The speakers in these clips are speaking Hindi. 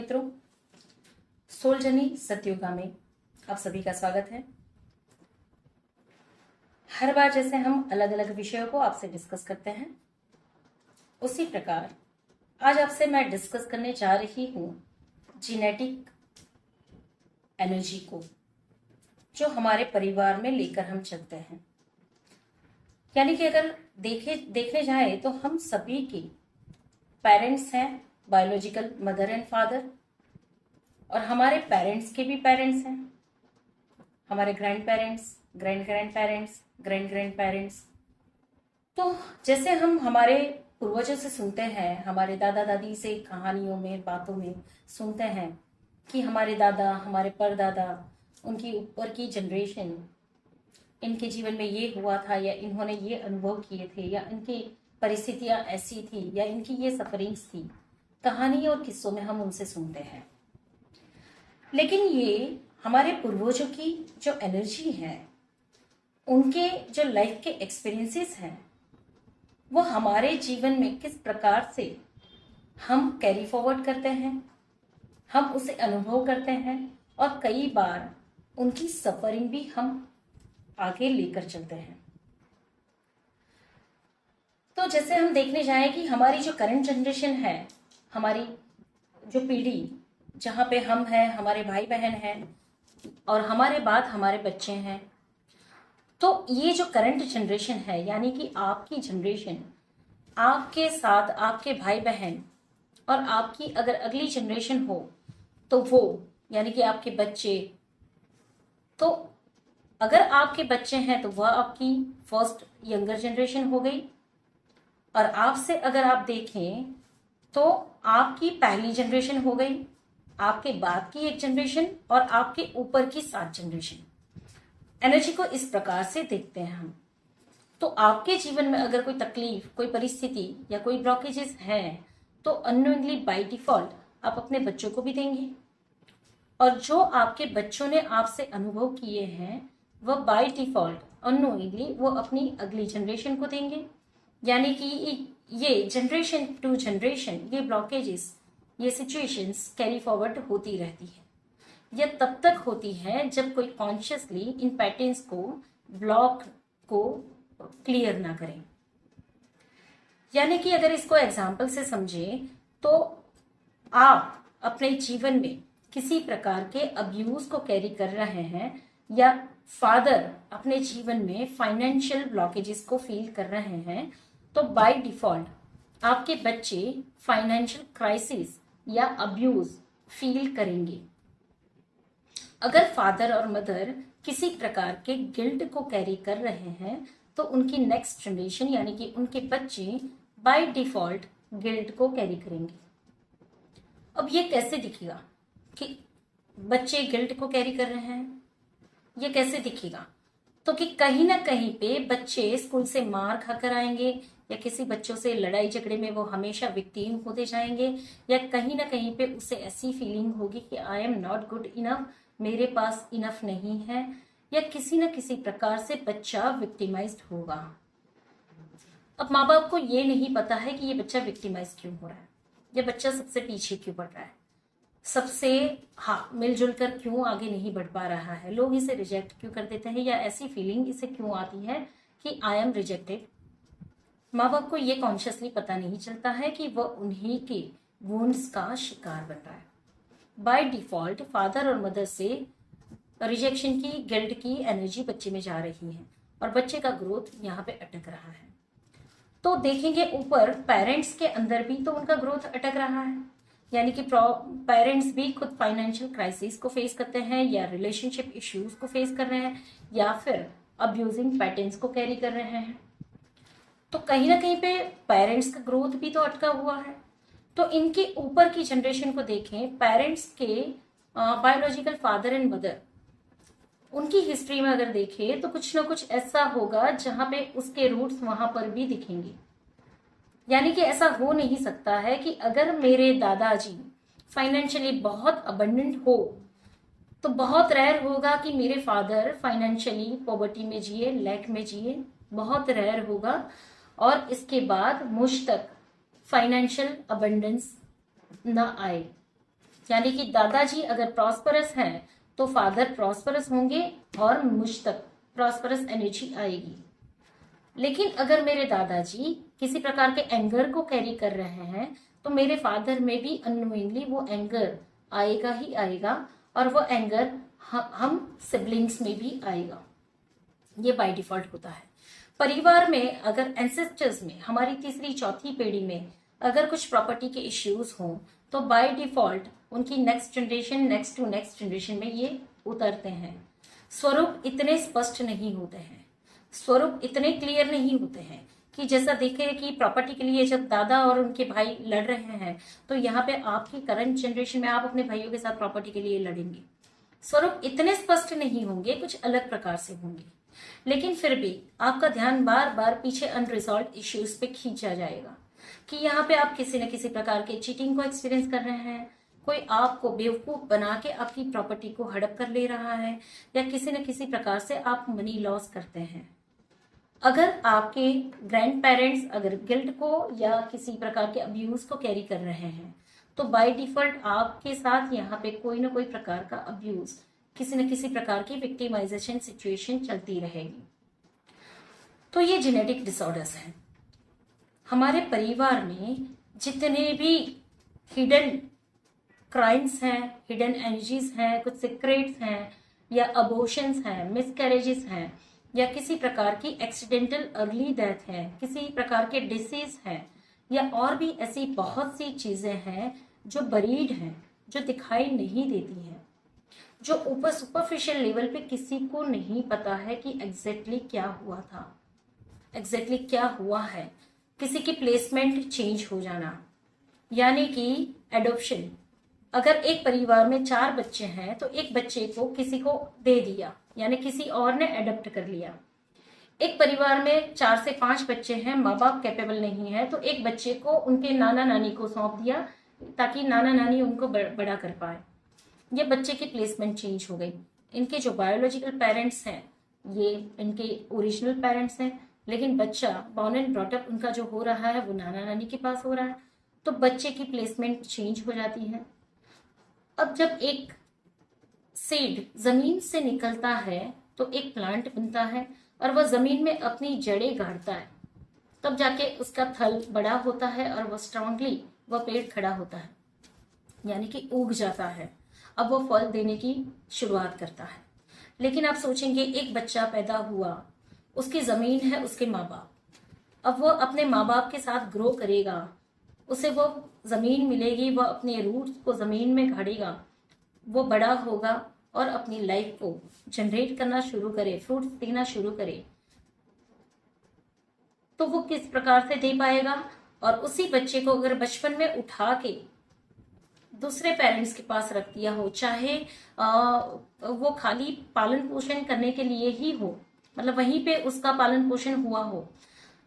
मित्रों, सोल जर्नी सत्युगा में आप सभी का स्वागत है। हर बार जैसे हम अलग अलग विषयों को आपसे डिस्कस करते हैं, उसी प्रकार आज आपसे मैं डिस्कस करने जा रही हूं जीनेटिक एनर्जी को, जो हमारे परिवार में लेकर हम चलते हैं। यानी कि अगर देखने जाए तो हम सभी के पेरेंट्स हैं, बायोलॉजिकल मदर एंड फादर, और हमारे पेरेंट्स के भी पेरेंट्स हैं, हमारे grand parents, grand grand parents, grand grand parents. तो जैसे हम हमारे पूर्वजों से सुनते हैं, हमारे दादा दादी से कहानियों में, बातों में सुनते हैं कि हमारे दादा, हमारे परदादा, उनकी ऊपर की जनरेशन, इनके जीवन में ये हुआ था, या इन्होंने ये अनुभव किए थे, या इनकी परिस्थितियां ऐसी थी, या इनकी ये सफरिंग्स थी। कहानी और किस्सों में हम उनसे सुनते हैं। लेकिन ये हमारे पूर्वजों की जो एनर्जी है, उनके जो लाइफ के एक्सपीरियंसेस हैं, वो हमारे जीवन में किस प्रकार से हम कैरी फॉरवर्ड करते हैं, हम उसे अनुभव करते हैं, और कई बार उनकी सफरिंग भी हम आगे लेकर चलते हैं। तो जैसे हम देखने जाएं कि हमारी जो करंट जनरेशन है, हमारी जो पीढ़ी जहाँ पे हम हैं, हमारे भाई बहन हैं, और हमारे बाद हमारे बच्चे हैं, तो ये जो करंट जनरेशन है, यानी कि आपकी जनरेशन, आपके साथ आपके भाई बहन, और आपकी अगर अगली जनरेशन हो तो वो यानी कि आपके बच्चे, तो अगर आपके बच्चे हैं तो वह आपकी फर्स्ट यंगर जनरेशन हो गई, और आपसे अगर आप देखें तो आपकी पहली जनरेशन हो गई, आपके बाद की एक जनरेशन, और आपके ऊपर की 7 जनरेशन। एनर्जी को इस प्रकार से देखते हैं हम। तो आपके जीवन में अगर कोई तकलीफ, कोई परिस्थिति या कोई ब्लॉकेजेस हैं, तो अननोइंगली बाय डिफॉल्ट आप अपने बच्चों को भी देंगे, और जो आपके बच्चों ने आपसे अनुभव किए हैं, वह बाय डिफॉल्ट अननोइंगली वो अपनी अगली जनरेशन को देंगे। यानी कि ये जनरेशन टू जनरेशन, ये ब्लॉकेजेस, ये सिचुएशंस कैरी फॉरवर्ड होती रहती है। यह तब तक होती है जब कोई कॉन्शियसली इन पैटर्न्स को, ब्लॉक को क्लियर ना करें। यानी कि अगर इसको एग्जाम्पल से समझें तो आप अपने जीवन में किसी प्रकार के अब्यूज को कैरी कर रहे हैं, या फादर अपने जीवन में फाइनेंशियल ब्लॉकेजेस को फील कर रहे हैं, तो बाय डिफॉल्ट आपके बच्चे फाइनेंशियल क्राइसिस या अब्यूज फील करेंगे। अगर फादर और मदर किसी प्रकार के गिल्ट को कैरी कर रहे हैं, तो उनकी नेक्स्ट जनरेशन यानी कि उनके बच्चे बाय डिफॉल्ट गिल्ट को कैरी करेंगे। अब ये कैसे दिखेगा कि बच्चे गिल्ट को कैरी कर रहे हैं? ये कैसे दिखेगा? तो कि कहीं ना कहीं पे बच्चे स्कूल से मार खाकर आएंगे, या किसी बच्चों से लड़ाई झगड़े में वो हमेशा विक्टिम होते जाएंगे, या कहीं ना कहीं पे उसे ऐसी फीलिंग होगी कि I am not good enough, मेरे पास इनफ नहीं है, या किसी न किसी प्रकार से बच्चा विक्टिमाइज्ड होगा। अब माँ बाप को ये नहीं पता है कि ये बच्चा विक्टिमाइज क्यों हो रहा है, ये बच्चा सबसे पीछे क्यों बढ़ रहा है, सबसे मिलजुल कर क्यों आगे नहीं बढ़ पा रहा है, लोग इसे रिजेक्ट क्यों कर देते हैं, या ऐसी फीलिंग इसे क्यों आती है कि आई एम रिजेक्टेड। माँ बाप को ये कॉन्शियसली पता नहीं चलता है कि वह उन्हीं के वुंड्स का शिकार बन रहा है। बाय डिफॉल्ट फादर और मदर से रिजेक्शन की, गिल्ट की एनर्जी बच्चे में जा रही है, और बच्चे का ग्रोथ यहाँ पे अटक रहा है। तो देखेंगे ऊपर पेरेंट्स के अंदर भी तो उनका ग्रोथ अटक रहा है, यानी कि पेरेंट्स भी खुद फाइनेंशियल क्राइसिस को फेस करते हैं, या रिलेशनशिप इश्यूज को फेस कर रहे हैं, या फिर अब्यूजिंग पैटर्न्स को कैरी कर रहे हैं। तो कहीं ना कहीं पे पेरेंट्स का ग्रोथ भी तो अटका हुआ है। तो इनके ऊपर की जनरेशन को देखें, पेरेंट्स के बायोलॉजिकल फादर एंड मदर, उनकी हिस्ट्री में अगर देखें तो कुछ ना कुछ ऐसा होगा जहां पे उसके रूट्स वहां पर भी दिखेंगे। यानी कि ऐसा हो नहीं सकता है कि अगर मेरे दादाजी फाइनेंशियली बहुत अबंडेंट हो, तो बहुत रेयर होगा कि मेरे फादर फाइनेंशियली पॉवर्टी में जिए, लैक में जिए, बहुत रेयर होगा। और इसके बाद मुझ तक फाइनेंशियल अबंडेंस ना आए। यानी कि दादाजी अगर प्रॉस्परस हैं तो फादर प्रॉस्परस होंगे और मुझ तक प्रॉस्परस एनर्जी आएगी। लेकिन अगर मेरे दादाजी किसी प्रकार के एंगर को कैरी कर रहे हैं तो मेरे फादर में भी अननोइंगली वो एंगर आएगा ही आएगा, और वो एंगर हम सिबलिंग्स में भी आएगा। ये बाय डिफॉल्ट होता है। परिवार में अगर एंसेस्टर्स में, हमारी तीसरी चौथी पीढ़ी में अगर कुछ प्रॉपर्टी के इश्यूज हों तो बाय डिफॉल्ट उनकी next generation, next to next generation में ये उतरते हैं। स्वरूप इतने स्पष्ट नहीं होते हैं, स्वरूप इतने क्लियर नहीं होते हैं कि जैसा देखे कि प्रॉपर्टी के लिए जब दादा और उनके भाई लड़ रहे हैं तो यहाँ पे आपकी करंट जनरेशन में आप अपने भाइयों के साथ प्रॉपर्टी के लिए लड़ेंगे। स्वरूप इतने स्पष्ट नहीं होंगे, कुछ अलग प्रकार से होंगे, लेकिन फिर भी आपका ध्यान बार बार पीछे अनरिजॉल्व इश्यूज पे खींचा जाएगा कि यहाँ पे आप किसी न किसी प्रकार के चीटिंग को एक्सपीरियंस कर रहे हैं, कोई आपको बेवकूफ बना के आपकी प्रॉपर्टी को हड़प कर ले रहा है, या किसी न किसी प्रकार से आप मनी लॉस करते हैं। अगर आपके ग्रैंड पेरेंट्स अगर गिल्ट को या किसी प्रकार के अब्यूज को कैरी कर रहे हैं तो बाय डिफॉल्ट आपके साथ यहाँ पे कोई ना कोई प्रकार का अब्यूज, किसी न किसी प्रकार की विक्टिमाइजेशन सिचुएशन चलती रहेगी। तो ये जेनेटिक डिसऑर्डर्स हैं। हमारे परिवार में जितने भी हिडन क्राइम्स हैं, हिडन एनर्जीज हैं, कुछ सीक्रेट्स हैं, या अबॉर्शंस हैं, मिसकैरेजेस हैं, या किसी प्रकार की एक्सीडेंटल अर्ली डेथ है, किसी प्रकार के डिसीज हैं, या और भी ऐसी बहुत सी चीजें हैं जो बरीड हैं, जो दिखाई नहीं देती हैं, जो ऊपर सुपरफिशियल लेवल पे किसी को नहीं पता है कि एग्जैक्टली क्या हुआ था, एग्जैक्टली क्या हुआ है। किसी की प्लेसमेंट चेंज हो जाना, यानी कि एडॉप्शन। अगर एक परिवार में 4 बच्चे हैं तो एक बच्चे को किसी को दे दिया, यानी किसी और ने एडॉप्ट कर लिया। एक परिवार में 4 से 5 बच्चे हैं, माँ बाप कैपेबल नहीं है, तो एक बच्चे को उनके नाना नानी को सौंप दिया ताकि नाना नानी उनको बड़ा कर पाए। ये बच्चे की प्लेसमेंट चेंज हो गई। इनके जो बायोलॉजिकल पेरेंट्स हैं ये इनके ओरिजिनल पेरेंट्स हैं, लेकिन बच्चा बॉर्न एंड ब्रॉट अप उनका जो हो रहा है वो नाना नानी के पास हो रहा है, तो बच्चे की प्लेसमेंट चेंज हो जाती है। अब जब एक सीड जमीन से निकलता है तो एक प्लांट बनता है और वह जमीन में अपनी जड़ें गाड़ता है, तब जाके उसका थल बड़ा होता है और वह स्ट्रांगली वह पेड़ खड़ा होता है, यानी कि उग जाता है। अब वो फल देने की शुरुआत करता है। लेकिन आप सोचेंगे एक बच्चा पैदा हुआ, उसकी जमीन है उसके माँ बाप, अब वो अपने माँ बाप के साथ ग्रो करेगा, उसे वो जमीन मिलेगी, वह अपने रूट्स को जमीन में गाड़ेगा, वो बड़ा होगा और अपनी लाइफ को जनरेट करना शुरू करे, फ्रूट्स देना शुरू करे, तो वो किस प्रकार से दे पाएगा। और उसी बच्चे को अगर बचपन में उठा के दूसरे पेरेंट्स के पास रख दिया हो, चाहे वो खाली पालन पोषण करने के लिए ही हो, मतलब वहीं पे उसका पालन पोषण हुआ हो,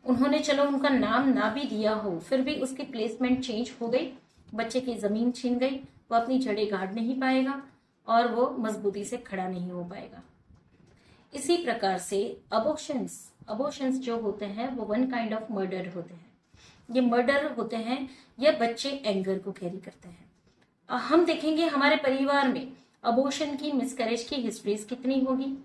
उन्होंने चलो उनका नाम ना भी दिया हो, फिर भी उसकी प्लेसमेंट चेंज हो गई, बच्चे की जमीन छीन गई, वो अपनी जड़ें गाड़ नहीं पाएगा और वो मजबूती से खड़ा नहीं हो पाएगा। इसी प्रकार से अबॉर्शंस जो होते हैं वो वन काइंड ऑफ मर्डर होते हैं। ये मर्डर होते हैं, ये बच्चे एंगर को कैरी करते हैं। हम देखेंगे हमारे परिवार में अबॉर्शन की, मिसकैरेज की हिस्ट्रीज कितनी होगी,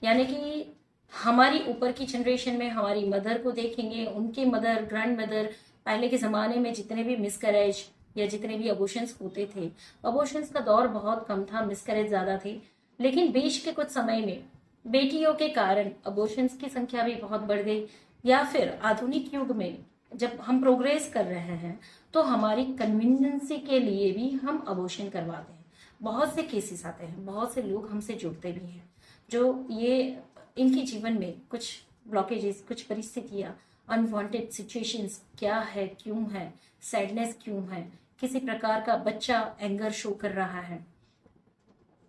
यानी कि हमारी ऊपर की जनरेशन में हमारी मदर को देखेंगे, उनके मदर, ग्रैंड मदर, पहले के जमाने में जितने भी मिसकैरेज या जितने भी अबॉर्शंस होते थे, अबॉर्शंस का दौर बहुत कम था, मिसकैरेज ज्यादा थे। लेकिन बीच के कुछ समय में बेटियों के कारण अबॉर्शंस की संख्या भी बहुत बढ़ गई, या फिर आधुनिक युग में जब हम प्रोग्रेस कर रहे हैं तो हमारी कन्वीनियंसी के लिए भी हम अबॉर्शन करवाते हैं। बहुत से केसेस आते हैं, बहुत से लोग हमसे जुड़ते भी हैं जो ये इनके जीवन में कुछ ब्लॉकेजेस, कुछ परिस्थितियां, अनवांटेड सिचुएशंस क्या है, क्यों है, सैडनेस क्यों है, किसी प्रकार का बच्चा एंगर शो कर रहा है,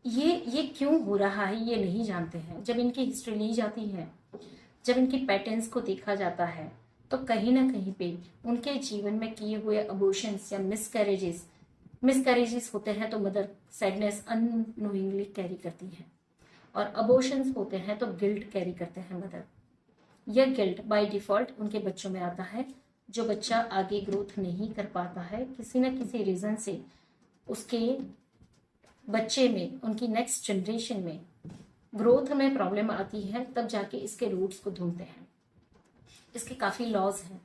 ये क्यों हो रहा है, ये नहीं जानते हैं। जब इनकी हिस्ट्री ली जाती है, जब इनकी पैटर्न्स को देखा जाता है, तो कहीं ना कहीं पे उनके जीवन में किए हुए अबॉर्शंस या मिसकैरेजेस होते हैं तो मदर सैडनेस अननोइंगली कैरी करती है, और अबॉर्शंस होते हैं तो गिल्ट कैरी करते हैं मदर। यह गिल्ट बाय डिफॉल्ट उनके बच्चों में आता है। जो बच्चा आगे ग्रोथ नहीं कर पाता है, किसी न किसी रीजन से उसके बच्चे में, उनकी नेक्स्ट जनरेशन में ग्रोथ में प्रॉब्लम आती है, तब जाके इसके रूट्स को ढूंढते हैं। इसके काफ़ी लॉज हैं।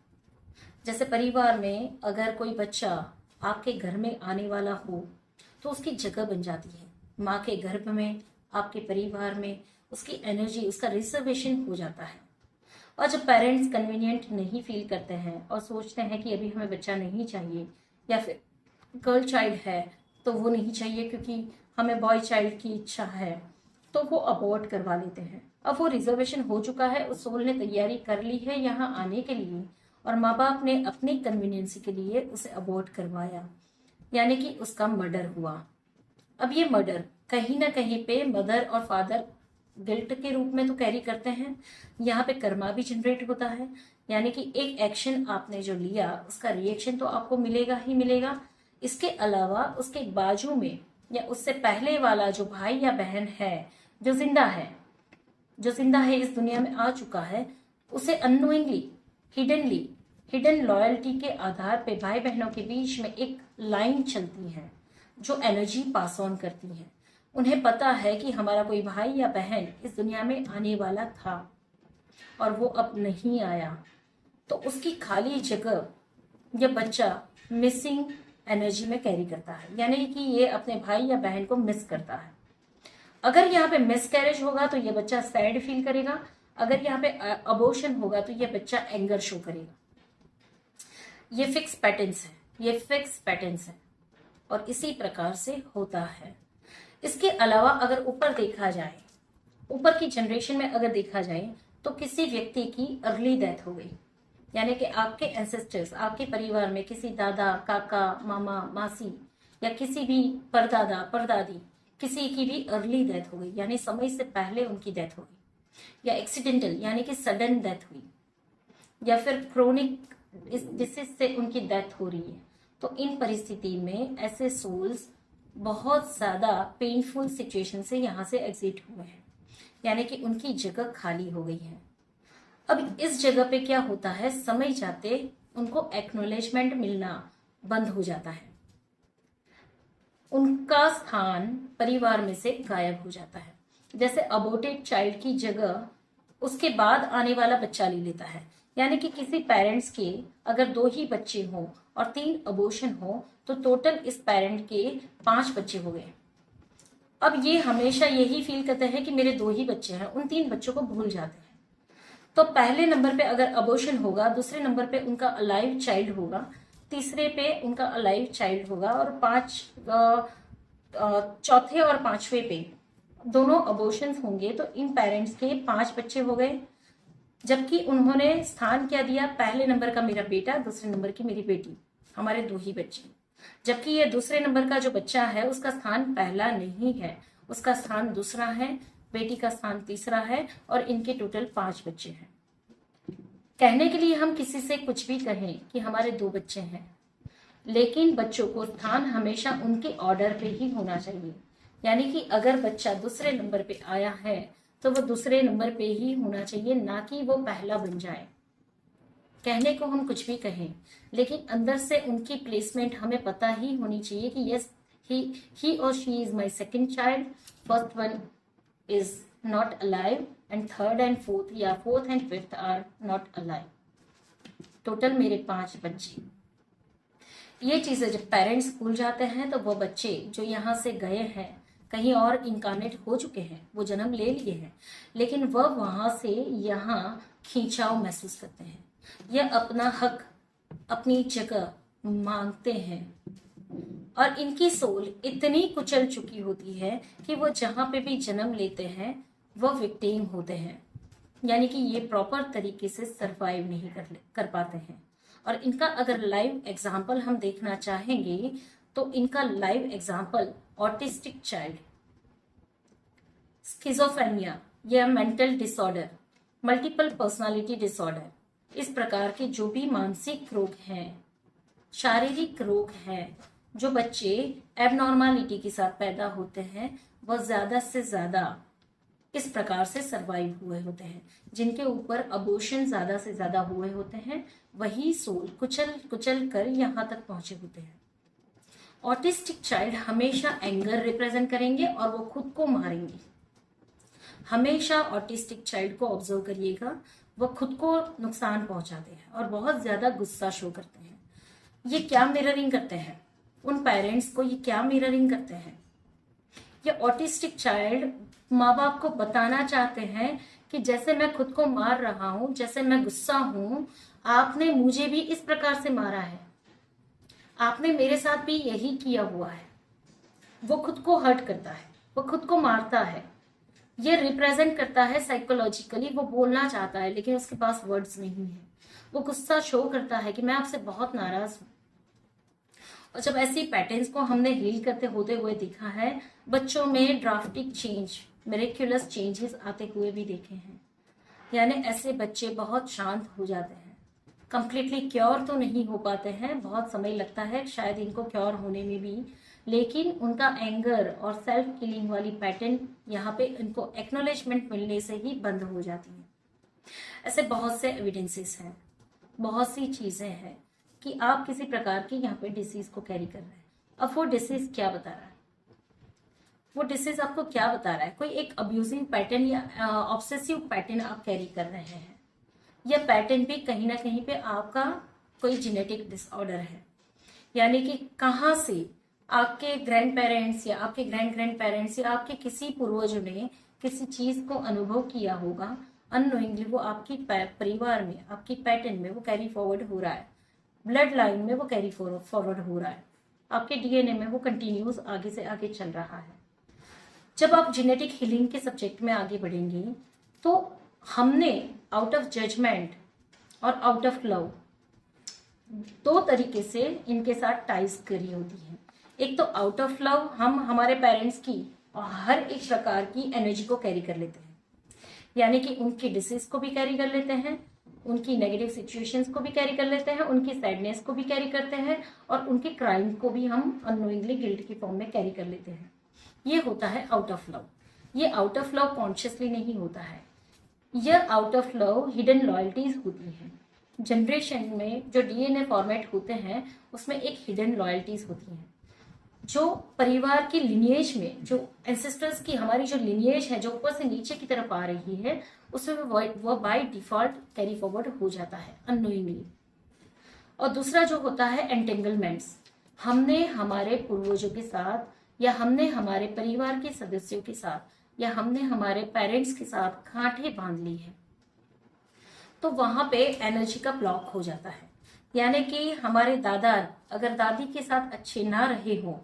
जैसे परिवार में अगर कोई बच्चा आपके घर में आने वाला हो तो उसकी जगह बन जाती है। माँ के गर्भ में, आपके परिवार में उसकी एनर्जी, उसका रिजर्वेशन हो जाता है। और जब पेरेंट्स कन्वीनियंट नहीं फील करते हैं और सोचते हैं कि अभी हमें बच्चा नहीं चाहिए, या फिर गर्ल चाइल्ड है तो वो नहीं चाहिए क्योंकि हमें बॉय चाइल्ड की इच्छा है, तो वो अबॉर्ट करवा लेते हैं। अब वो रिजर्वेशन हो चुका है, उस सोल ने तैयारी कर ली है यहाँ आने के लिए, और माँ बाप ने अपनी कन्वीनियंसी के लिए उसे अबॉर्ट करवाया, यानी कि उसका मर्डर हुआ। अब ये मर्डर कहीं ना कहीं पे मदर और फादर गिल्ट के रूप में तो कैरी करते हैं। यहाँ पे कर्मा भी जनरेट होता है, यानी कि एक एक्शन आपने जो लिया उसका रिएक्शन तो आपको मिलेगा ही मिलेगा। इसके अलावा उसके बाजू में या उससे पहले वाला जो भाई या बहन है जो जिंदा है, जो जिंदा है, इस दुनिया में आ चुका है, उसे अननोइंगली, हिडनली, हिडन लॉयल्टी के आधार पे भाई बहनों के बीच में एक लाइन चलती है जो एनर्जी पास ऑन करती है। उन्हें पता है कि हमारा कोई भाई या बहन इस दुनिया में आने वाला था और वो अब नहीं आया, तो उसकी खाली जगह यह बच्चा मिसिंग एनर्जी में कैरी करता है, यानी कि ये अपने भाई या बहन को मिस करता है। अगर यहाँ पे मिसकैरेज होगा तो ये बच्चा सैड फील करेगा, अगर यहाँ पे अबॉर्शन होगा तो ये बच्चा एंगर शो करेगा। ये फिक्स पैटर्न्स है, ये फिक्स पैटर्न्स है और इसी प्रकार से होता है। इसके अलावा अगर ऊपर देखा जाए, ऊपर की जनरेशन में अगर देखा जाए तो किसी व्यक्ति की अर्ली डेथ हो गई, यानी कि आपके एंसेस्टर्स, आपके परिवार में किसी दादा, काका, मामा, मासी या किसी भी परदादा, परदादी, किसी की भी अर्ली डेथ हो गई, यानी समय से पहले उनकी डेथ हो गई, या एक्सीडेंटल यानी कि सडन डेथ हुई, या फिर क्रोनिक डिसीज से उनकी डेथ हो रही है। तो इन परिस्थिति में ऐसे सोल्स बहुत ज्यादा पेनफुल सिचुएशन से यहाँ से एग्जिट हुए हैं, यानी कि उनकी जगह खाली हो गई है। अब इस जगह पे क्या होता है, समय जाते उनको एक्नॉलेजमेंट मिलना बंद हो जाता है, उनका स्थान परिवार में से गायब हो जाता है। जैसे अबॉर्टेड चाइल्ड की जगह उसके बाद आने वाला बच्चा ले लेता है, यानी कि किसी पेरेंट्स के अगर 2 ही बच्चे हों और 3 अबॉर्शन हो तो टोटल इस पेरेंट के 5 बच्चे हो गए। अब ये हमेशा यही फील करते हैं कि मेरे 2 ही बच्चे हैं, उन 3 बच्चों को भूल जाते हैं। तो पहले नंबर पे अगर अबॉर्शन होगा, दूसरे नंबर पे उनका अलाइव चाइल्ड होगा, तीसरे पे उनका अलाइव चाइल्ड होगा, और चौथे और 5वें पे दोनों अबॉर्शंस होंगे, तो इन पेरेंट्स के 5 बच्चे हो गए। जबकि उन्होंने स्थान क्या दिया, पहले नंबर का मेरा बेटा, दूसरे नंबर की मेरी बेटी, हमारे 2 ही बच्चे। जबकि ये दूसरे नंबर का जो बच्चा है उसका स्थान पहला नहीं है, उसका स्थान दूसरा है, बेटी का स्थान तीसरा है, और इनके टोटल 5 बच्चे हैं। कहने के लिए हम किसी से कुछ भी कहें कि हमारे 2 बच्चे हैं, लेकिन बच्चों को स्थान हमेशा उनके ऑर्डर पे ही होना चाहिए, यानी कि अगर बच्चा दूसरे नंबर पे आया है तो वो दूसरे नंबर पे ही होना चाहिए, ना कि वो पहला बन जाए। कहने को हम कुछ भी कहें, लेकिन अंदर से उनकी प्लेसमेंट हमें पता ही होनी चाहिए कि यस, ही और she is my second child, first one is not alive and third and fourth या fourth and fifth are not alive। Total मेरे 5 बच्चे। ये चीजें जब पेरेंट्स भूल जाते हैं तो वो बच्चे जो यहाँ से गए हैं, कहीं और इनकारनेट हो चुके हैं, वो जन्म ले लिए हैं, लेकिन वह वहां से यहाँ खींचाव महसूस करते हैं, यह अपना हक, अपनी जगह मांगते हैं, और इनकी सोल इतनी कुचल चुकी होती है कि वो जहां पे भी जन्म लेते हैं वो विक्टिम होते हैं, यानी कि ये प्रॉपर तरीके से सरवाइव नहीं कर पाते हैं। और इनका अगर लाइव एग्जाम्पल हम देखना चाहेंगे तो इनका live example autistic child, schizophrenia या mental disorder, multiple personality disorder, इस प्रकार के जो भी मानसिक रोग हैं, शारीरिक रोग हैं, जो बच्चे एबनॉर्मालिटी के साथ पैदा होते हैं, वह ज्यादा से ज्यादा इस प्रकार से सरवाइव हुए होते हैं। जिनके ऊपर अबॉर्शन ज्यादा से ज्यादा हुए होते हैं, वही सोल कुचल कुचल कर यहाँ तक पहुंचे होते हैं। ऑटिस्टिक चाइल्ड हमेशा एंगर रिप्रेजेंट करेंगे और वो खुद को मारेंगे। हमेशा ऑटिस्टिक चाइल्ड को ऑब्जर्व करिएगा, वो खुद को नुकसान पहुंचाते हैं और बहुत ज्यादा गुस्सा शो करते हैं। ये क्या मिररिंग करते हैं? उन पेरेंट्स को ये क्या मिररिंग करते हैं? ये ऑटिस्टिक चाइल्ड माँ बाप को बताना चाहते हैं कि जैसे मैं खुद को मार रहा हूं, जैसे मैं गुस्सा हूं, आपने मुझे भी इस प्रकार से मारा है, आपने मेरे साथ भी यही किया हुआ है। वो खुद को हर्ट करता है, वो खुद को मारता है। ये रिप्रेजेंट करता है साइकोलॉजिकली, वो बोलना चाहता है लेकिन उसके पास वर्ड्स नहीं है। वो गुस्सा शो करता है कि मैं आपसे बहुत नाराज हूं। और जब ऐसी पैटर्न्स को हमने हील करते होते हुए देखा है, बच्चों में ड्राफ्टिक चेंज, मिरेक्युलस चेंजेस आते हुए भी देखे हैं। यानी ऐसे बच्चे बहुत शांत हो जाते हैं। कंप्लीटली क्योर तो नहीं हो पाते हैं, बहुत समय लगता है शायद इनको क्योर होने में भी, लेकिन उनका एंगर और सेल्फ किलिंग वाली पैटर्न यहाँ पे इनको एक्नॉलेजमेंट मिलने से ही बंद हो जाती है। ऐसे बहुत से एविडेंसेस हैं, बहुत सी चीजें हैं कि आप किसी प्रकार की यहाँ पे डिसीज को कैरी कर रहे हैं। अब वो डिसीज क्या बता रहा है? वो डिसीज आपको क्या बता रहा है? कोई एक अब्यूजिव पैटर्न या ऑब्सेसिव पैटर्न आप कैरी कर रहे हैं। यह पैटर्न भी कहीं ना कहीं पे आपका कोई जेनेटिक डिसऑर्डर है। यानी कि कहाँ से आपके ग्रैंड पेरेंट्स या आपके ग्रैंड पेरेंट्स या आपके किसी पूर्वजों ने किसी चीज को अनुभव किया होगा, अननोइंगली वो आपकी परिवार में, आपकी पैटर्न में वो कैरी फॉरवर्ड हो रहा है, ब्लड लाइन में वो कैरी फॉरवर्ड हो रहा है, आपके डीएनए में वो कंटिन्यूस आगे से आगे चल रहा है। जब आप जेनेटिक हीलिंग के सब्जेक्ट में आगे बढ़ेंगे तो हमने आउट ऑफ जजमेंट और आउट ऑफ लव दो तरीके से इनके साथ टाइज करी होती है। एक तो आउट ऑफ लव, हम हमारे पेरेंट्स की और हर एक प्रकार की एनर्जी को कैरी कर लेते हैं, यानी कि उनकी डिसीज को भी कैरी कर लेते हैं, उनकी नेगेटिव सिचुएशंस को भी कैरी कर लेते हैं, उनकी सैडनेस को भी कैरी करते हैं और उनके क्राइम को भी हम अननोइंगली गिल्ट की फॉर्म में कैरी कर लेते हैं। ये होता है आउट ऑफ लव। ये आउट ऑफ लव कॉन्शियसली नहीं होता है, यह out of love hidden loyalties होती हैं। जनरेशन में जो डीएनए फॉर्मेट होते हैं उसमें एक हिडन लॉयल्टीज होती हैं, जो परिवार की लिनिएज में, जो एंसेस्टर्स की हमारी जो लिनिएज है, जो ऊपर से नीचे की तरफ आ रही है, उसमें वो बाय डिफॉल्ट कैरी फॉरवर्ड हो जाता है अननोइंगली। और दूसरा जो होता है एंटेंगलमेंट्स, हमने हमारे पूर्वजों के साथ या हमने हमारे परिवार के सदस्यों के साथ या हमने हमारे पेरेंट्स के साथ गांठें बांध ली है, तो वहां पे एनर्जी का ब्लॉक हो जाता है। यानी कि हमारे दादा अगर दादी के साथ अच्छे ना रहे हो,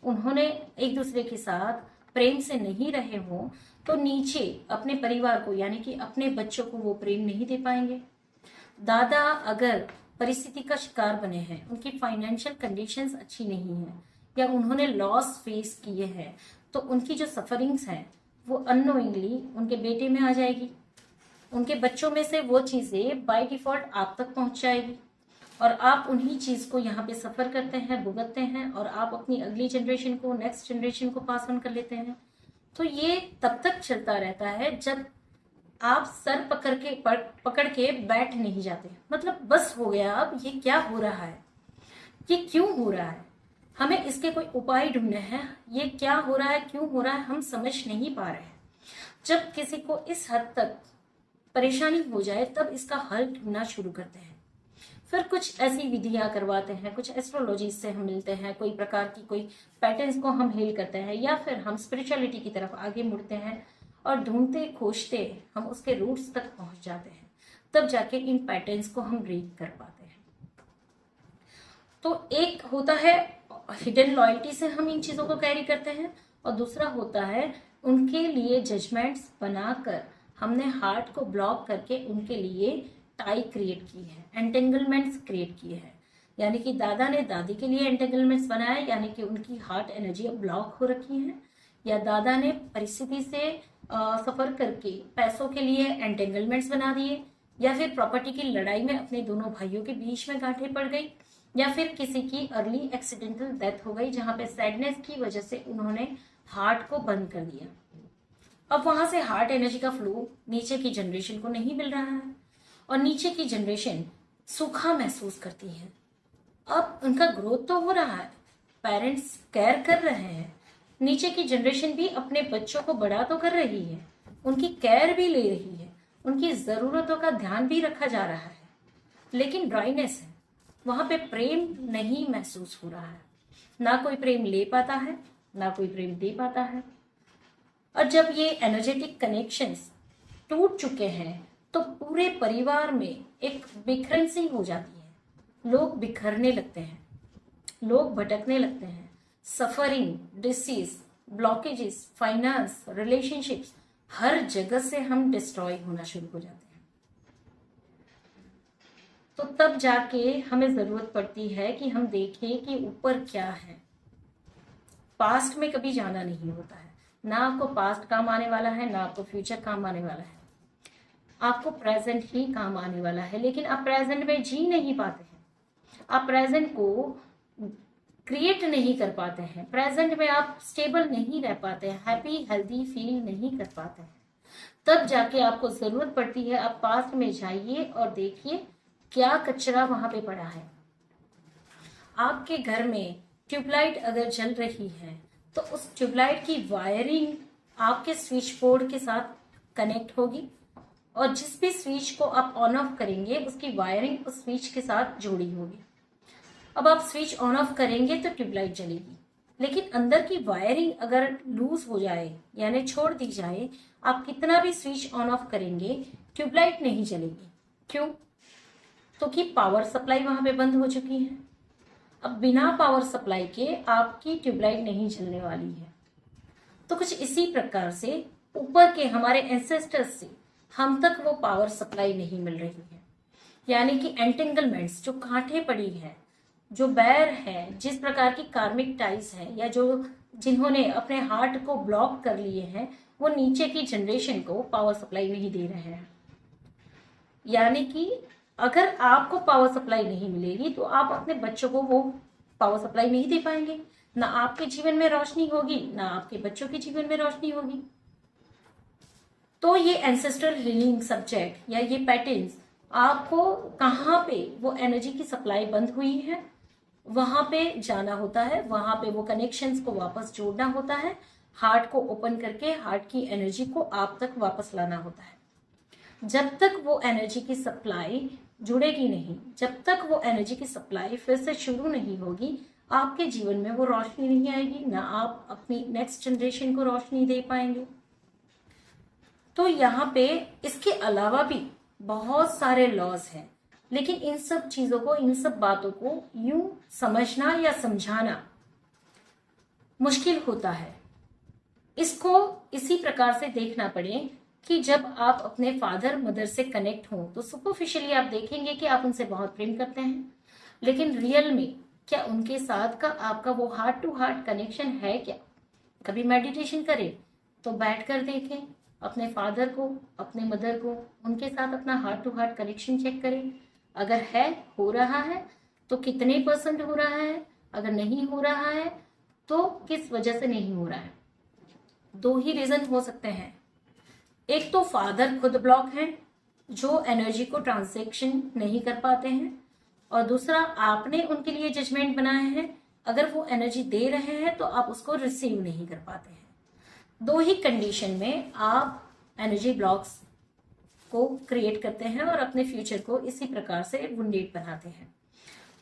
उन्होंने एक दूसरे के साथ प्रेम से नहीं रहे हो, तो नीचे अपने परिवार को यानी कि अपने बच्चों को वो प्रेम नहीं दे पाएंगे। दादा अगर परिस्थिति का शिकार बने हैं, उनकी फाइनेंशियल कंडीशंस अच्छी नहीं है या उन्होंने लॉस फेस किए हैं, तो उनकी जो सफरिंग्स हैं वो अननोइंगली उनके बेटे में आ जाएगी। उनके बच्चों में से वो चीजें बाय डिफॉल्ट आप तक पहुंच जाएगी और आप उन्हीं चीज को यहाँ पे सफर करते हैं, भुगतते हैं और आप अपनी अगली जनरेशन को, नेक्स्ट जनरेशन को पास ऑन कर लेते हैं। तो ये तब तक चलता रहता है जब आप सर पकड़ के बैठ नहीं जाते, मतलब बस हो गया, अब ये क्या हो रहा है, ये क्यों हो रहा है, हमें इसके कोई उपाय ढूंढने हैं, ये क्या हो रहा है, क्यों हो रहा है, हम समझ नहीं पा रहे हैं। जब किसी को इस हद तक परेशानी हो जाए तब इसका हल ढूंढना शुरू करते हैं। फिर कुछ ऐसी विधियां करवाते हैं, कुछ एस्ट्रोलॉजी से हम मिलते हैं, कोई प्रकार की कोई पैटर्न्स को हम हील करते हैं, या फिर हम स्पिरिचुअलिटी की तरफ आगे मुड़ते हैं और ढूंढते खोजते हम उसके रूट्स तक पहुंच जाते हैं। तब जाके इन पैटर्न्स को हम ब्रेक कर पाते हैं। तो एक होता है हिडन लॉयल्टी से हम इन चीजों को कैरी करते हैं, और दूसरा होता है उनके लिए जजमेंट्स बनाकर हमने हार्ट को ब्लॉक करके उनके लिए टाई क्रिएट की है, एंटेंगलमेंट्स क्रिएट किए हैं। यानी कि दादा ने दादी के लिए एंटेंगलमेंट्स बनाए, यानी कि उनकी हार्ट एनर्जी अब ब्लॉक हो रखी है, या दादा ने परिस्थिति से सफर करके पैसों के लिए एंटेंगलमेंट्स बना दिए, या फिर प्रॉपर्टी की लड़ाई में अपने दोनों भाइयों के बीच में गांठें पड़ गई, या फिर किसी की अर्ली एक्सीडेंटल डेथ हो गई जहां पे सैडनेस की वजह से उन्होंने हार्ट को बंद कर दिया। अब वहां से हार्ट एनर्जी का फ्लो नीचे की जनरेशन को नहीं मिल रहा है और नीचे की जनरेशन सूखा महसूस करती है। अब उनका ग्रोथ तो हो रहा है पेरेंट्स केयर कर रहे हैं, नीचे की जनरेशन भी अपने बच्चों को बड़ा तो कर रही है, उनकी केयर भी ले रही है, उनकी जरूरतों का ध्यान भी रखा जा रहा है, लेकिन ड्राइनेस है, वहां पे प्रेम नहीं महसूस हो रहा है। ना कोई प्रेम ले पाता है, ना कोई प्रेम दे पाता है। और जब ये एनर्जेटिक कनेक्शंस टूट चुके हैं तो पूरे परिवार में एक बिखरन सी हो जाती है। लोग बिखरने लगते हैं, लोग भटकने लगते हैं। Suffering, disease, blockages, finance, relationships, हर जगह से हम डिस्ट्रॉय होना शुरू हो जाते हैं। तो तब जाके हमें जरूरत पड़ती है कि हम देखें कि ऊपर क्या है। पास्ट में कभी जाना नहीं होता है, ना आपको पास्ट काम आने वाला है, ना आपको फ्यूचर काम आने वाला है। आपको प्रेजेंट ही काम आने वाला है, लेकिन आप प्रेजेंट में जी नहीं पाते हैं। आप प्रेजेंट को क्रिएट नहीं कर पाते हैं, प्रेजेंट में आप स्टेबल नहीं रह पाते हैं, हैप्पी हेल्दी फील नहीं कर पाते हैं। तब जाके आपको जरूरत पड़ती है आप पास्ट में जाइए और देखिए क्या कचरा वहां पे पड़ा है। आपके घर में ट्यूबलाइट अगर जल रही है तो उस ट्यूबलाइट की वायरिंग आपके स्विच बोर्ड के साथ कनेक्ट होगी, और जिस भी स्विच को आप ऑन ऑफ करेंगे उसकी वायरिंग उस स्विच के साथ जुड़ी होगी। अब आप स्विच ऑन ऑफ करेंगे तो ट्यूबलाइट जलेगी, लेकिन अंदर की वायरिंग अगर लूज हो जाए यानी छोड़ दी जाए, आप कितना भी स्विच ऑन ऑफ करेंगे ट्यूबलाइट नहीं जलेगी। क्यों? तो कि पावर सप्लाई वहां पे बंद हो चुकी है। अब बिना पावर सप्लाई के आपकी ट्यूबलाइट नहीं जलने वाली है। तो कुछ इसी प्रकार से ऊपर के हमारे एंसेस्टर्स से हम तक वो पावर सप्लाई नहीं मिल रही है, यानी कि एंटेंगलमेंट्स, जो कांटे पड़ी है, जो बैर है, जिस प्रकार की कार्मिक टाइज है, या जो जिन्होंने अपने हार्ट को ब्लॉक कर लिए हैं, वो नीचे की जनरेशन को पावर सप्लाई नहीं दे रहे हैं। यानी कि अगर आपको पावर सप्लाई नहीं मिलेगी तो आप अपने बच्चों को वो पावर सप्लाई नहीं दे पाएंगे। ना आपके जीवन में रोशनी होगी, ना आपके बच्चों के जीवन में रोशनी होगी। तो ये एंसेस्ट्रल हीलिंग सब्जेक्ट या ये पैटर्न्स आपको कहाँ पे वो एनर्जी की सप्लाई बंद हुई है वहां पे जाना होता है, वहां पे वो कनेक्शंस को वापस जोड़ना होता है, हार्ट को ओपन करके हार्ट की एनर्जी को आप तक वापस लाना होता है। जब तक वो एनर्जी की सप्लाई जुड़ेगी नहीं, जब तक वो एनर्जी की सप्लाई फिर से शुरू नहीं होगी, आपके जीवन में वो रोशनी नहीं आएगी, ना आप अपनी नेक्स्ट जनरेशन को रोशनी दे पाएंगे। तो यहाँ पे इसके अलावा भी बहुत सारे लॉज हैं, लेकिन इन सब चीजों को, इन सब बातों को यूं समझना या समझाना मुश्किल होता है। इसको इसी प्रकार से देखना पड़े कि जब आप अपने फादर मदर से कनेक्ट हो तो सुपरफिशियली आप देखेंगे कि आप उनसे बहुत प्रेम करते हैं, लेकिन रियल में क्या उनके साथ का आपका वो हार्ट टू हार्ट कनेक्शन है क्या? कभी मेडिटेशन करें तो बैठकर देखें अपने फादर को, अपने मदर को, उनके साथ अपना heart to heart connection check करें। अगर है, हो रहा है तो कितने % हो रहा है, अगर नहीं हो रहा है तो किस वजह से नहीं हो रहा है। 2 ही रीजन हो सकते हैं। एक तो फादर खुद ब्लॉक है जो एनर्जी को ट्रांसैक्शन नहीं कर पाते हैं, और दूसरा आपने उनके लिए जजमेंट बनाए हैं, अगर वो एनर्जी दे रहे हैं तो आप उसको रिसीव नहीं कर पाते हैं। 2 ही कंडीशन में आप एनर्जी ब्लॉक्स को क्रिएट करते हैं और अपने फ्यूचर को इसी प्रकार से वुंडेड बनाते हैं।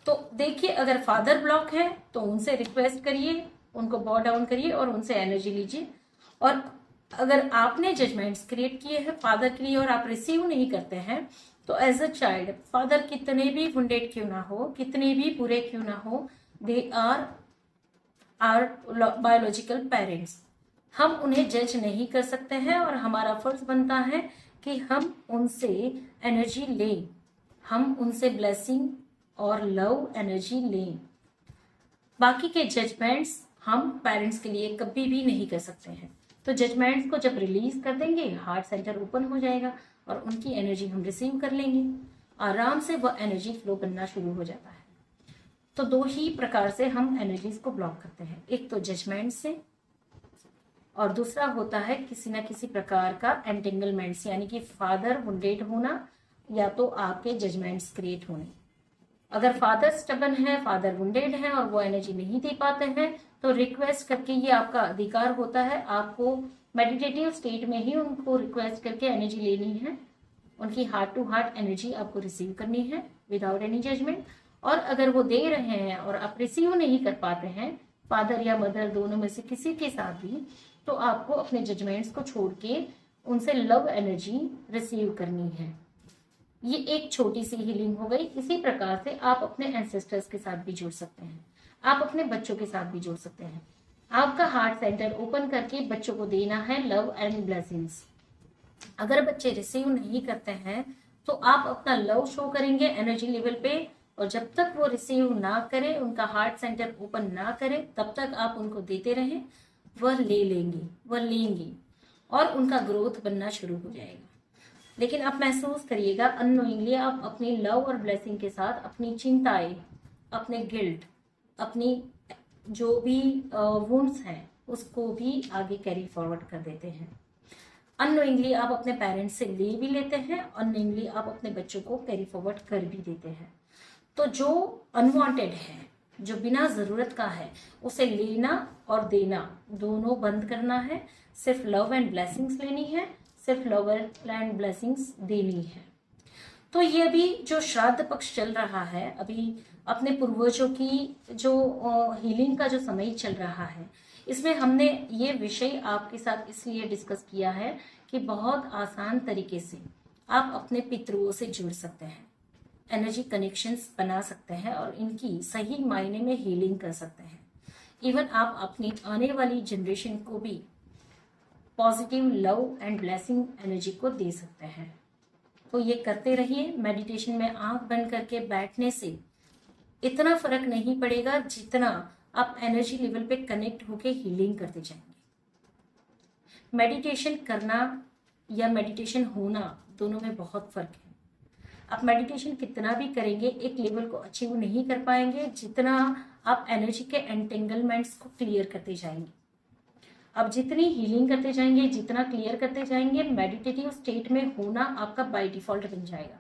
तो देखिए, अगर फादर ब्लॉक है तो उनसे रिक्वेस्ट करिए, उनको बॉ डाउन करिए और उनसे एनर्जी लीजिए। और अगर आपने जजमेंट्स क्रिएट किए हैं फादर के लिए और आप रिसीव नहीं करते हैं, तो एज अ चाइल्ड फादर कितने भी वुंडेड क्यों ना हो, कितने भी बुरे क्यों ना हो, दे आर बायोलॉजिकल पेरेंट्स। हम उन्हें जज नहीं कर सकते हैं और हमारा फर्ज बनता है कि हम उनसे एनर्जी लें, हम उनसे ब्लेसिंग और लव एनर्जी लें। बाकी के जजमेंट्स हम पेरेंट्स के लिए कभी भी नहीं कर सकते हैं। तो जजमेंट्स को जब रिलीज कर देंगे, हार्ट सेंटर ओपन हो जाएगा और उनकी एनर्जी हम रिसीव कर लेंगे, आराम से वह एनर्जी फ्लो बनना शुरू हो जाता है। तो 2 ही प्रकार से हम एनर्जीज को ब्लॉक करते हैं, एक तो जजमेंट से और दूसरा होता है किसी ना किसी प्रकार का एंटेंगलमेंट्स, यानी कि फादर वुंडेड होना या तो आपके जजमेंट्स क्रिएट होने। अगर फादर स्टबन है, फादर वुंडेड है और वो एनर्जी नहीं दे पाते हैं, तो रिक्वेस्ट करके, ये आपका अधिकार होता है, आपको मेडिटेटिव स्टेट में ही उनको रिक्वेस्ट करके एनर्जी लेनी है, उनकी हार्ट टू हार्ट एनर्जी आपको रिसीव करनी है विदाउट एनी जजमेंट। और अगर वो दे रहे हैं और आप रिसीव नहीं कर पाते हैं, फादर या मदर दोनों में से किसी के साथ भी, तो आपको अपने जजमेंट्स को छोड़ के उनसे लव एनर्जी रिसीव करनी है। ये एक छोटी सी हीलिंग हो गई। इसी प्रकार से आप अपने एंसेस्टर्स के साथ भी जुड़ सकते हैं, आप अपने बच्चों के साथ भी जुड़ सकते हैं। आपका हार्ट सेंटर ओपन करके बच्चों को देना है लव एंड ब्लेसिंग्स। अगर बच्चे रिसीव नहीं करते हैं तो आप अपना लव शो करेंगे एनर्जी लेवल पे, और जब तक वो रिसीव ना करे, उनका हार्ट सेंटर ओपन ना करे, तब तक आप उनको देते रहें। वह ले लेंगे, वह लेंगी और उनका ग्रोथ बनना शुरू हो जाएगा। लेकिन आप महसूस करिएगा अननोइंगली आप अपनी लव और ब्लेसिंग के साथ अपनी चिंताएं, अपने गिल्ट, अपनी जो भी वुंड्स हैं उसको भी आगे कैरी फॉरवर्ड कर देते हैं। अननोइंगली आप अपने पेरेंट्स से ले भी लेते हैं, अननोइंगली आप अपने बच्चों को कैरी फॉरवर्ड कर भी देते हैं। तो जो अनवांटेड है, जो बिना जरूरत का है, उसे लेना और देना दोनों बंद करना है। सिर्फ लव एंड ब्लेसिंग्स लेनी है, सिर्फ लव एंड ब्लेसिंग्स देनी है। तो ये अभी जो श्राद्ध पक्ष चल रहा है, अभी अपने पूर्वजों की जो हीलिंग का जो समय चल रहा है, इसमें हमने ये विषय आपके साथ इसलिए डिस्कस किया है कि बहुत आसान तरीके से आप अपने पितरों से जुड़ सकते हैं, एनर्जी कनेक्शंस बना सकते हैं और इनकी सही मायने में हीलिंग कर सकते हैं। इवन आप अपनी आने वाली जनरेशन को भी positive love and blessing energy को दे सकते हैं। तो ये करते रहिए। मेडिटेशन में आंख बंद करके बैठने से इतना फर्क नहीं पड़ेगा जितना आप एनर्जी लेवल पे कनेक्ट होके हीलिंग करते जाएंगे। मेडिटेशन करना या मेडिटेशन होना दोनों में बहुत फर्क है। आप मेडिटेशन कितना भी करेंगे एक लेवल को अचीव नहीं कर पाएंगे जितना आप एनर्जी के एंटेंगलमेंट्स को क्लियर करते जाएंगे। आप जितनी हीलिंग करते जाएंगे, जितना क्लियर करते जाएंगे, मेडिटेटिव स्टेट में होना आपका बाय डिफॉल्ट बन जाएगा।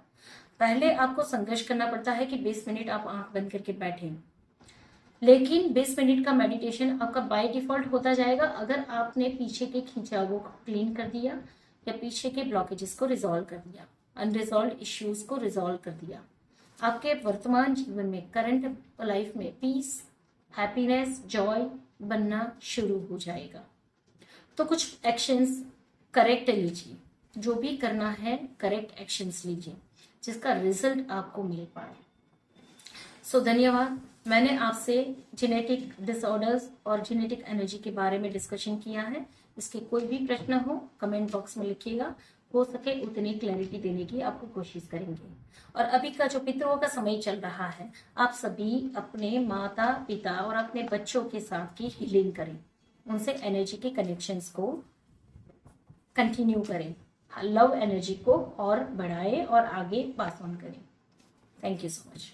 पहले आपको संघर्ष करना पड़ता है कि 20 मिनट आप आंख बंद करके बैठें, लेकिन 20 मिनट का मेडिटेशन आपका बाय डिफॉल्ट होता जाएगा अगर आपने पीछे के खिंचावों को क्लीन कर दिया या पीछे के ब्लॉकेजेस को रिजॉल्व कर दिया, अनरिजॉल्व इश्यूज को रिजॉल्व कर दिया। आपके वर्तमान जीवन में, करंट लाइफ में पीस, हैप्पीनेस, जॉय बनना शुरू हो जाएगा। तो कुछ एक्शंस करेक्ट लीजिए, जो भी करना है करेक्ट एक्शंस लीजिए जिसका रिजल्ट आपको मिल पाए। सो धन्यवाद। मैंने आपसे जेनेटिक डिसऑर्डर्स और जेनेटिक एनर्जी के बारे में डिस्कशन किया है। इसके कोई भी प्रश्न हो कमेंट बॉक्स में लिखिएगा, हो सके उतनी क्लैरिटी देने की आपको कोशिश करेंगे। और अभी का जो पितरों का समय चल रहा है, आप सभी अपने माता पिता और अपने बच्चों के साथ की हीलिंग करें, उनसे एनर्जी के कनेक्शंस को कंटिन्यू करें, लव एनर्जी को और बढ़ाएं और आगे पास ऑन करें। Thank you so much.